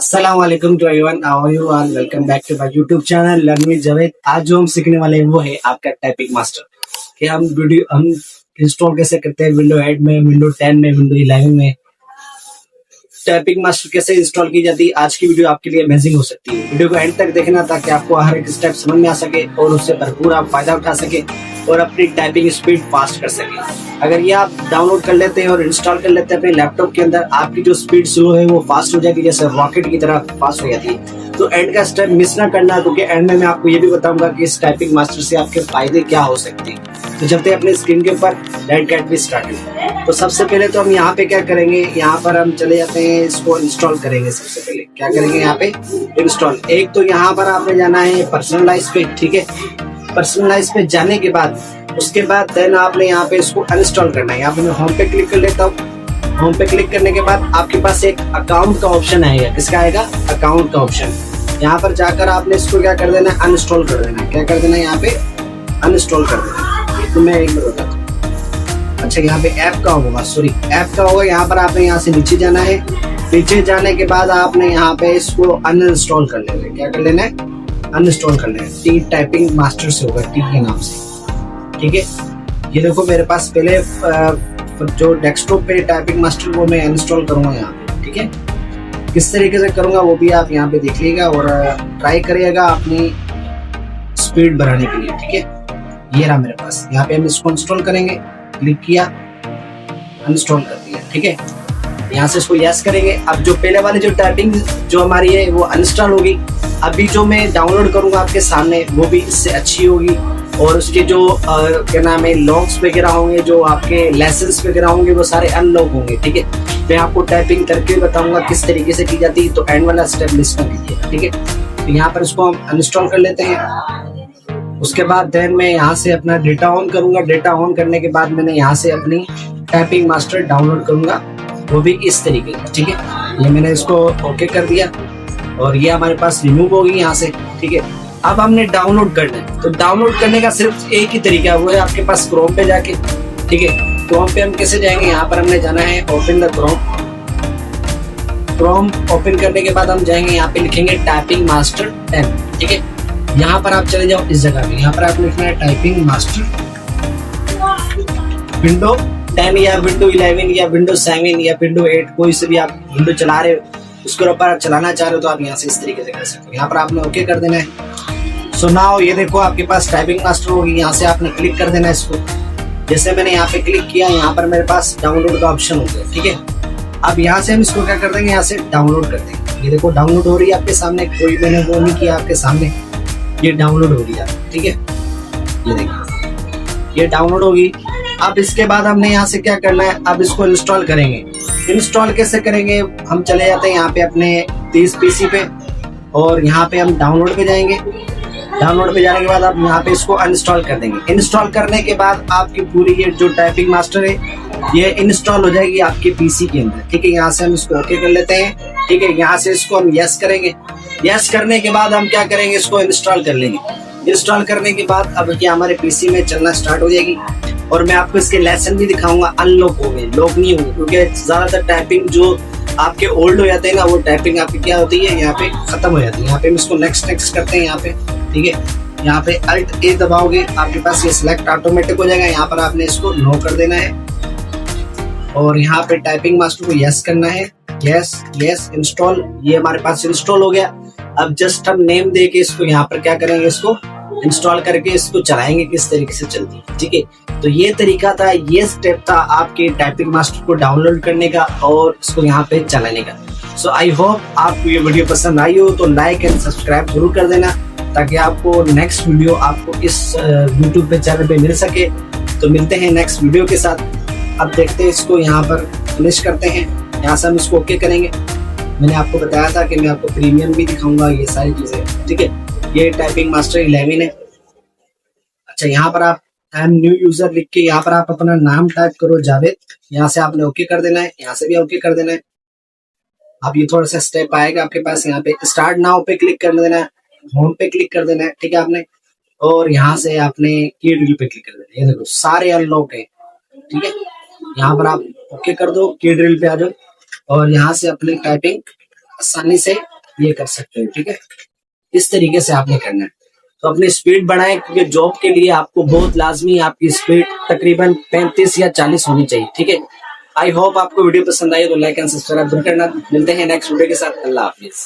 अस्सलाम वालेकुम to everyone, how are you all? Welcome back to my YouTube channel learn with Javed. आज जो हम सीखने वाले हैं वो है आपका टाइपिंग मास्टर कि हम इंस्टॉल कैसे करते हैं विंडो 8 में, विंडो 10 में, विंडो 11 में टाइपिंग मास्टर कैसे इंस्टॉल की जाती है। आज की वीडियो आपके लिए अमेजिंग हो सकती है। वीडियो को एंड तक देखना ताकि आपको हर एक स्टेप समझ में आ सके और उससे भरपूर आप फायदा उठा सके और अपनी टाइपिंग स्पीड फास्ट कर सके। अगर ये आप डाउनलोड कर लेते हैं और इंस्टॉल कर लेते हैं अपने लैपटॉप के अंदर, आपकी जो स्पीड स्लो है वो फास्ट हो जाएगी, जैसे रॉकेट की तरह फास्ट हो जाती है। तो एंड का स्टेप मिस ना करना, क्योंकि एंड में मैं आपको ये भी बताऊंगा कि इस टाइपिंग मास्टर से आपके फायदे क्या हो सकते हैं। तो चलते हैं अपने स्क्रीन के ऊपर, लेट्स गेट बी स्टार्टेड। तो सबसे पहले तो हम यहाँ पे क्या करेंगे, यहाँ पर हम चले जाते हैं, इसको इंस्टॉल करेंगे। सबसे पहले क्या करेंगे, यहाँ पे इंस्टॉल। एक तो यहाँ पर आपने जाना है पर्सनलाइज पे, ठीक है। पर्सनलाइज पे जाने के बाद उसके बाद देन आपने यहाँ पे इसको अनइंस्टॉल करना है। यहाँ पे मैं होम पे क्लिक कर लेता हूँ। होम पे क्लिक करने के बाद आपके पास एक अकाउंट का ऑप्शन आएगा। किसका आएगा? अकाउंट का ऑप्शन। यहाँ पर जाकर आपने इसको क्या कर देना है, अनइंस्टॉल कर देना है। क्या कर देना है, यहाँ पे अनइंस्टॉल कर देना है। तो मैं एक बार बताता हूँ। अच्छा, यहाँ पे ऐप का होगा, सॉरी ऐप का होगा। यहाँ पर आपने यहाँ से नीचे जाना है। नीचे जाने के बाद आपने यहाँ पे इसको अनइंस्टॉल कर लेना है। क्या कर लेना है? अनइंस्टॉल कर लेना है। टी टाइपिंग मास्टर से होगा, टी के नाम से, ठीक है। ये देखो मेरे पास पहले जो डेस्कटॉप पे टाइपिंग मास्टर वो मैं इंस्टॉल करूंगा यहाँ पे, ठीक है। किस तरीके से करूंगा वो भी आप यहाँ पे देख लीजिएगा और ट्राई करिएगा अपनी स्पीड बढ़ाने के लिए, ठीक है। ये रहा मेरे पास। यहाँ पे हम इसको इंस्टॉल करेंगे। क्लिक किया, अनइंस्टॉल कर दिया, ठीक है। यहाँ से इसको यस करेंगे। अब जो पहले वाली जो टाइपिंग जो हमारी है वो अनइंस्टॉल होगी। अभी जो मैं डाउनलोड करूंगा आपके सामने वो भी इससे अच्छी होगी और उसके जो क्या नाम है लॉग्स वगैरह होंगे, जो आपके लेसन्स वगैरह होंगे वो सारे अनलॉक होंगे, ठीक है। मैं आपको टाइपिंग करके बताऊंगा किस तरीके से की जाती है, तो एंड वाला स्टेप मिस ना कीजिएगा, ठीक है। तो यहाँ पर इसको हम अनइंस्टॉल कर लेते हैं। उसके बाद देन मैं यहाँ से अपना डेटा ऑन करूंगा। डेटा ऑन करने के बाद मैंने यहाँ से अपनी टाइपिंग मास्टर डाउनलोड करूंगा, वो भी इस तरीके से, ठीक है। ये मैंने इसको ओके कर दिया और ये हमारे पास रिमूव होगी यहाँ से, ठीक है। अब हमने डाउनलोड करना है, तो डाउनलोड करने का सिर्फ एक ही तरीका है, वो है आपके पास क्रोम पे जाके, ठीक है। क्रोम पे हम कैसे जाएंगे, यहाँ पर हमने जाना है open the Chrome. Chrome open करने के बाद हम जाएंगे, यहाँ पे लिखेंगे टाइपिंग मास्टर 10, ठीक है। यहाँ पर आप चले जाओ इस जगह पे, यहाँ पर आप लिखना है टाइपिंग मास्टर विंडो 10 या विंडो 11 या विंडो 7 या विंडो 8, कोई से भी आप विंडो चला रहे हो, उसके ऊपर आप चलाना चाह रहे हो तो आप यहाँ से इस तरीके से कर सकते हो। यहाँ पर आपने ओके कर देना है। सो नाउ ये देखो आपके पास टाइपिंग मास्टर होगी। यहाँ से आपने क्लिक कर देना है इसको। जैसे मैंने यहाँ पे क्लिक किया, यहाँ पर मेरे पास डाउनलोड का ऑप्शन हो गया, ठीक है। अब यहाँ से हम इसको क्या कर देंगे, यहाँ से डाउनलोड कर देंगे। ये देखो डाउनलोड हो रही है आपके सामने, कोई मैंने वो नहीं किया, आपके सामने ये डाउनलोड हो रही है, ठीक है। ये देखिए ये डाउनलोड होगी। अब इसके बाद हमने यहाँ से क्या करना है, अब इसको इंस्टॉल करेंगे। इंस्टॉल कैसे करेंगे, हम चले जाते हैं यहाँ पे अपने 30 पीसी पे और यहाँ पे हम डाउनलोड पे जाएंगे। डाउनलोड पे जाने के बाद आप यहाँ पे इसको अनइंस्टॉल कर देंगे। इंस्टॉल करने के बाद आपकी पूरी ये जो टाइपिंग मास्टर है ये इंस्टॉल हो जाएगी आपके पीसी के अंदर, ठीक है। यहाँ से हम इसको ओके कर लेते हैं, ठीक है। यहाँ से इसको हम यस करेंगे। यस करने के बाद हम क्या करेंगे, इसको इंस्टॉल कर लेंगे। इंस्टॉल करने के बाद अब ये हमारे पीसी में चलना स्टार्ट हो जाएगी और मैं आपको इसके लेसन भी दिखाऊंगा। अनलॉक हो गए, लॉक नहीं होंगे, क्योंकि ज्यादातर टाइपिंग जो आपके ओल्ड हो जाते हैं ना, वो टाइपिंग आपकी क्या होती है, यहाँ पे खत्म हो जाती है। यहाँ पे हम इसको नेक्स्ट करते हैं यहाँ पे, ठीक है। यहाँ पे अल्ट ए दबाओगे, आपके पास ये सिलेक्ट ऑटोमेटिक हो जाएगा। यहाँ पर आपने इसको नो कर देना है और यहाँ पे टाइपिंग मास्टर को यस करना है। यस यस इंस्टॉल, ये हमारे पास इंस्टॉल हो गया। अब जस्ट हम नेम दे के इसको यहाँ पर क्या करेंगे, इसको इंस्टॉल करके इसको चलाएंगे किस तरीके से चलती है, ठीक है। तो ये तरीका था, ये स्टेप था आपके टाइपिंग मास्टर को डाउनलोड करने का और इसको यहाँ पे चलाने का। सो आई होप आपको ये वीडियो पसंद आई हो, तो लाइक एंड सब्सक्राइब जरूर कर देना ताकि आपको नेक्स्ट वीडियो आपको इस यूट्यूब पे चैनल पे मिल सके। तो मिलते हैं नेक्स्ट वीडियो के साथ। अब देखते हैं इसको यहाँ पर फिनिश करते हैं। यहाँ से हम इसको ओके करेंगे। मैंने आपको बताया था कि मैं आपको प्रीमियम भी दिखाऊंगा, ये सारी चीजें, ठीक है। ये टाइपिंग मास्टर 11 है। अच्छा, यहाँ पर आप आई एम न्यू यूजर लिख के यहाँ पर आप अपना नाम टाइप करो, जावेद। यहाँ से आपने ओके कर देना है, यहाँ से भी ओके कर देना है। अब ये थोड़ा सा स्टेप आएगा आपके पास, यहाँ पे स्टार्ट नाउ पे क्लिक कर देना है, होम पे क्लिक कर देना है, ठीक है आपने। और यहाँ से आपने की ड्रिल पे क्लिक कर देना है। ये देखो सारे अनलॉक है, ठीक है। यहाँ पर आप ओके कर दो, की ड्रिल पे आ जाओ और यहाँ से अपनी टाइपिंग आसानी से ये कर सकते हो। ठीक है, इस तरीके से आपने करना है। तो अपनी स्पीड बढ़ाएं, क्योंकि जॉब के लिए आपको बहुत लाजमी आपकी स्पीड तकरीबन 35 या 40 होनी चाहिए। ठीक है, आई होप आपको वीडियो पसंद आई तो लाइक एंड सब्सक्राइब जरूर करना। मिलते हैं नेक्स्ट वीडियो के साथ। अल्लाह हाफिज।